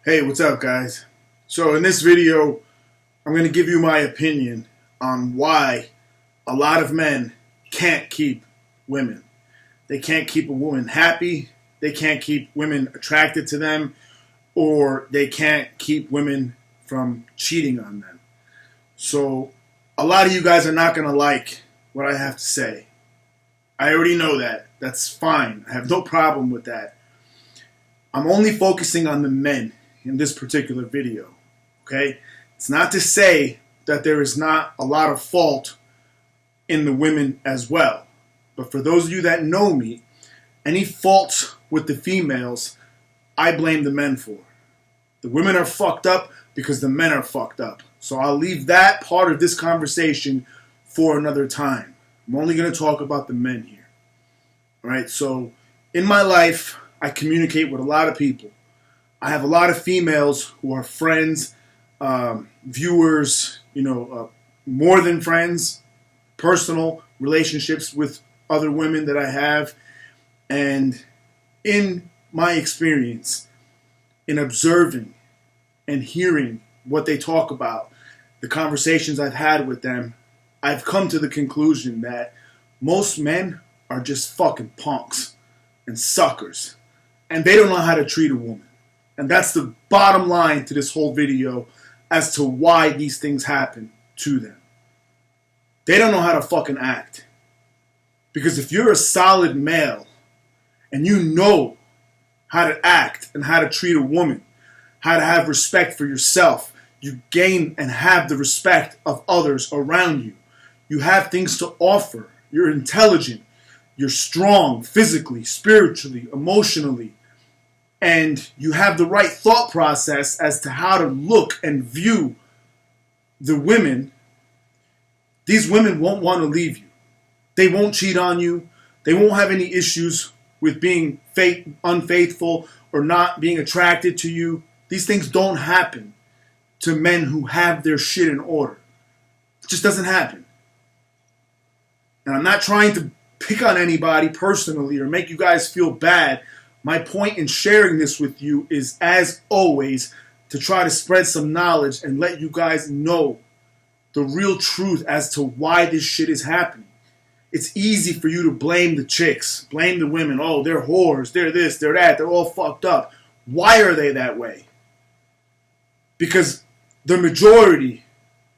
Hey, what's up, guys? So in this video, I'm going to give you my opinion on why a lot of men can't keep women. They can't keep a woman happy, they can't keep women attracted to them, or they can't keep women from cheating on them. So a lot of you guys are not going to like what I have to say. I already know that. That's fine. I have no problem with that. I'm only focusing on the men in this particular video, okay? It's not to say that there is not a lot of fault in the women as well. But for those of you that know me, any faults with the females, I blame the men for. The women are fucked up because the men are fucked up. So I'll leave that part of this conversation for another time. I'm only going to talk about the men here. All right, so in my life, I communicate with a lot of people. I have a lot of females who are friends, viewers, more than friends, personal relationships with other women that I have. And in my experience, in observing and hearing what they talk about, the conversations I've had with them, I've come to the conclusion that most men are just fucking punks and suckers. And they don't know how to treat a woman. And that's the bottom line to this whole video as to why these things happen to them. They don't know how to fucking act. Because if you're a solid male and you know how to act and how to treat a woman, how to have respect for yourself, you gain and have the respect of others around you. You have things to offer. You're intelligent. You're strong physically, spiritually, emotionally. And you have the right thought process as to how to look and view the women. These women won't want to leave you. They won't cheat on you. They won't have any issues with being unfaithful or not being attracted to you. These things don't happen to men who have their shit in order. It just doesn't happen. And I'm not trying to pick on anybody personally or make you guys feel bad. My point in sharing this with you is, as always, to try to spread some knowledge and let you guys know the real truth as to why this shit is happening. It's easy for you to blame the chicks, blame the women. Oh, they're whores, they're this, they're that, they're all fucked up. Why are they that way? Because the majority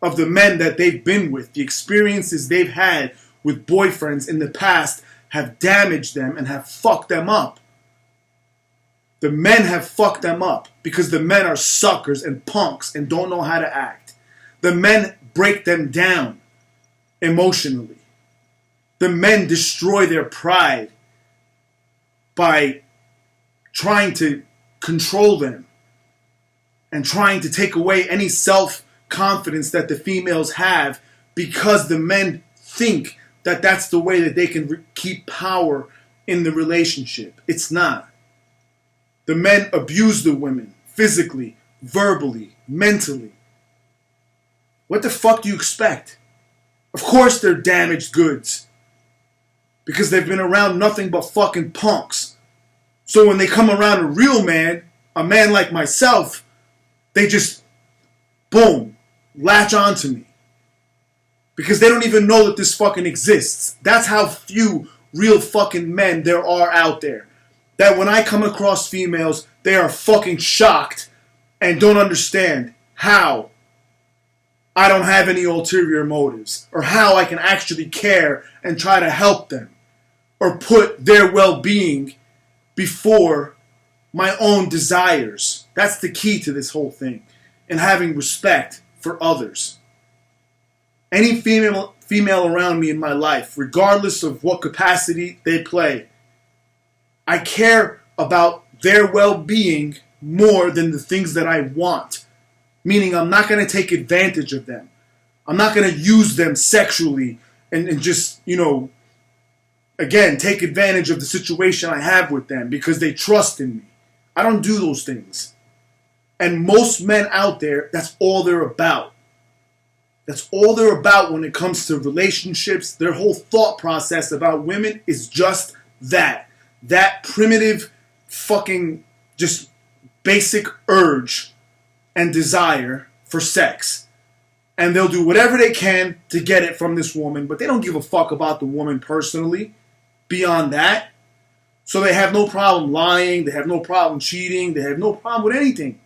of the men that they've been with, the experiences they've had with boyfriends in the past, have damaged them and have fucked them up. The men have fucked them up because the men are suckers and punks and don't know how to act. The men break them down emotionally. The men destroy their pride by trying to control them and trying to take away any self-confidence that the females have because the men think that that's the way that they can keep power in the relationship. It's not. The men abuse the women physically, verbally, mentally. What the fuck do you expect? Of course they're damaged goods. Because they've been around nothing but fucking punks. So when they come around a real man, a man like myself, they just, boom, latch onto me. Because they don't even know that this fucking exists. That's how few real fucking men there are out there. That when I come across females, they are fucking shocked and don't understand how I don't have any ulterior motives or how I can actually care and try to help them or put their well-being before my own desires. That's the key to this whole thing, and having respect for others. Any female around me in my life, regardless of what capacity they play, I care about their well-being more than the things that I want. Meaning I'm not going to take advantage of them. I'm not going to use them sexually and just, again, take advantage of the situation I have with them because they trust in me. I don't do those things. And most men out there, that's all they're about. That's all they're about when it comes to relationships. Their whole thought process about women is just that. That primitive fucking just basic urge and desire for sex. And they'll do whatever they can to get it from this woman, but they don't give a fuck about the woman personally beyond that. So they have no problem lying, they have no problem cheating, they have no problem with anything.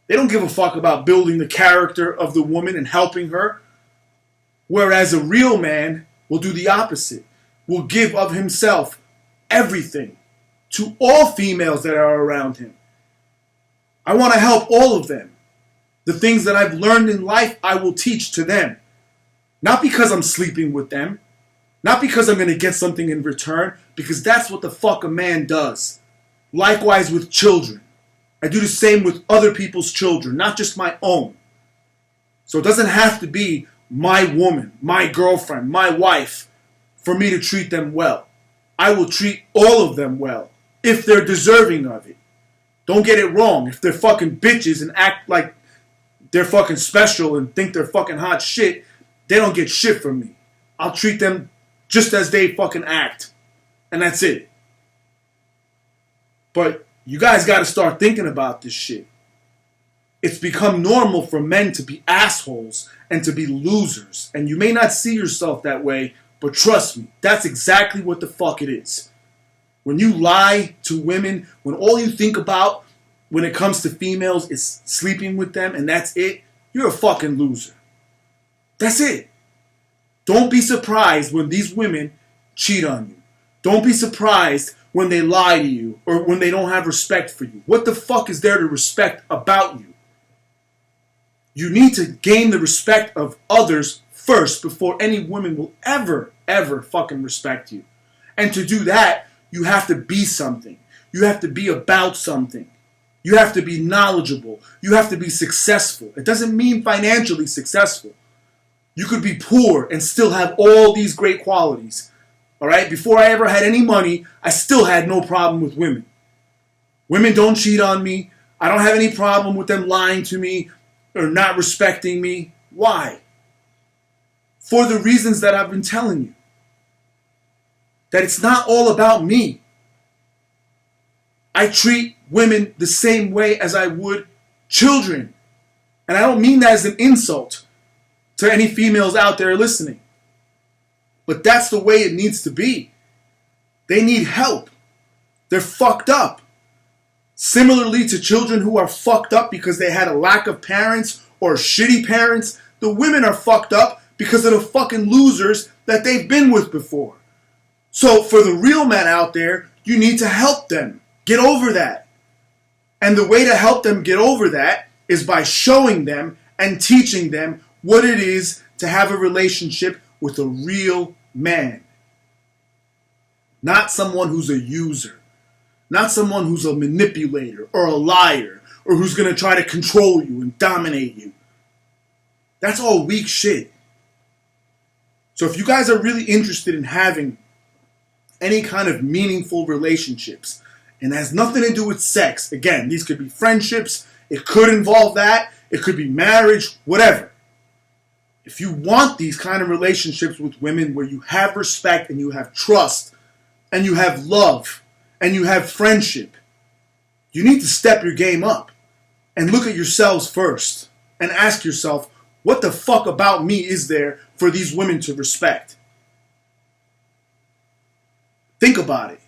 They don't give a fuck about building the character of the woman and helping her. Whereas a real man will do the opposite, will give of himself everything to all females that are around him. I want to help all of them. The things that I've learned in life, I will teach to them. Not because I'm sleeping with them. Not because I'm going to get something in return. Because that's what the fuck a man does. Likewise with children. I do the same with other people's children, not just my own. So it doesn't have to be my woman, my girlfriend, my wife, for me to treat them well. I will treat all of them well, if they're deserving of it. Don't get it wrong. If they're fucking bitches and act like they're fucking special and think they're fucking hot shit, they don't get shit from me. I'll treat them just as they fucking act. And that's it. But you guys got to start thinking about this shit. It's become normal for men to be assholes and to be losers. And you may not see yourself that way, but trust me, that's exactly what the fuck it is. When you lie to women, when all you think about when it comes to females is sleeping with them and that's it, you're a fucking loser. That's it. Don't be surprised when these women cheat on you. Don't be surprised when they lie to you or when they don't have respect for you. What the fuck is there to respect about you? You need to gain the respect of others first before any woman will ever fucking respect you. And to do that, you have to be something. You have to be about something. You have to be knowledgeable. You have to be successful. It doesn't mean financially successful. You could be poor and still have all these great qualities. All right? Before I ever had any money, I still had no problem with women. Women don't cheat on me. I don't have any problem with them lying to me or not respecting me. Why? For the reasons that I've been telling you. That it's not all about me. I treat women the same way as I would children. And I don't mean that as an insult to any females out there listening. But that's the way it needs to be. They need help. They're fucked up. Similarly to children who are fucked up because they had a lack of parents or shitty parents, the women are fucked up because of the fucking losers that they've been with before. So for the real men out there, you need to help them get over that. And the way to help them get over that is by showing them and teaching them what it is to have a relationship with a real man. Not someone who's a user. Not someone who's a manipulator or a liar or who's going to try to control you and dominate you. That's all weak shit. So if you guys are really interested in having any kind of meaningful relationships, and it has nothing to do with sex, again, these could be friendships, it could involve that, it could be marriage, whatever. If you want these kind of relationships with women where you have respect and you have trust and you have love and you have friendship, you need to step your game up and look at yourselves first and ask yourself, what the fuck about me is there for these women to respect? Think about it.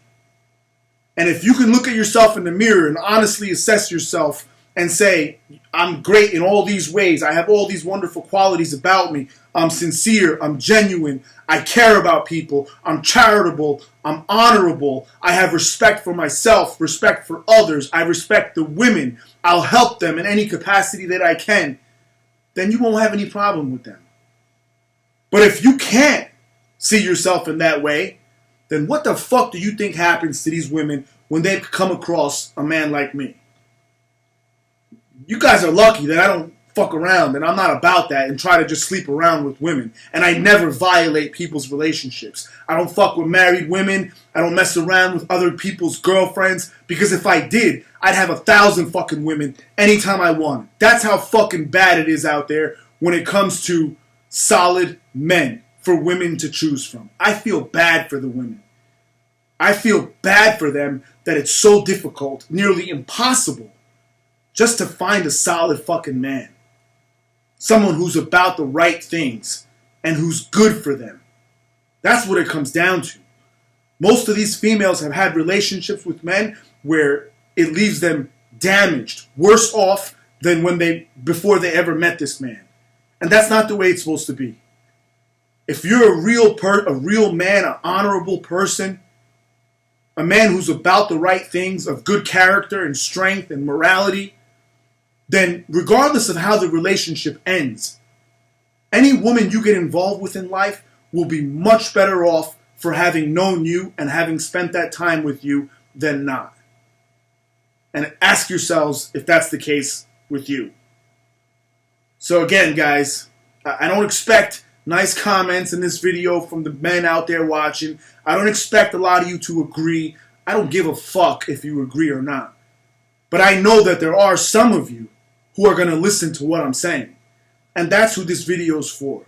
And if you can look at yourself in the mirror and honestly assess yourself and say, I'm great in all these ways, I have all these wonderful qualities about me, I'm sincere, I'm genuine, I care about people, I'm charitable, I'm honorable, I have respect for myself, respect for others, I respect the women, I'll help them in any capacity that I can, then you won't have any problem with them. But if you can't see yourself in that way, then what the fuck do you think happens to these women when they come across a man like me? You guys are lucky that I don't fuck around and I'm not about that and try to just sleep around with women. And I never violate people's relationships. I don't fuck with married women. I don't mess around with other people's girlfriends. Because if I did, I'd have 1,000 fucking women anytime I wanted. That's how fucking bad it is out there when it comes to solid men for women to choose from. I feel bad for the women. I feel bad for them that it's so difficult, nearly impossible, just to find a solid fucking man. Someone who's about the right things and who's good for them. That's what it comes down to. Most of these females have had relationships with men where it leaves them damaged, worse off than before they ever met this man. And that's not the way it's supposed to be. If you're a real man, an honorable person, a man who's about the right things, of good character and strength and morality, then regardless of how the relationship ends, any woman you get involved with in life will be much better off for having known you and having spent that time with you than not. And ask yourselves if that's the case with you. So again, guys, I don't expect nice comments in this video from the men out there watching. I don't expect a lot of you to agree. I don't give a fuck if you agree or not. But I know that there are some of you who are going to listen to what I'm saying. And that's who this video is for.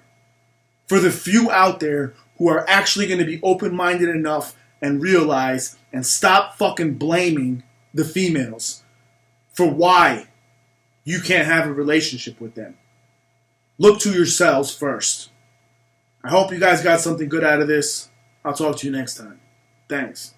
For the few out there who are actually going to be open-minded enough and realize and stop fucking blaming the females for why you can't have a relationship with them. Look to yourselves first. I hope you guys got something good out of this. I'll talk to you next time. Thanks.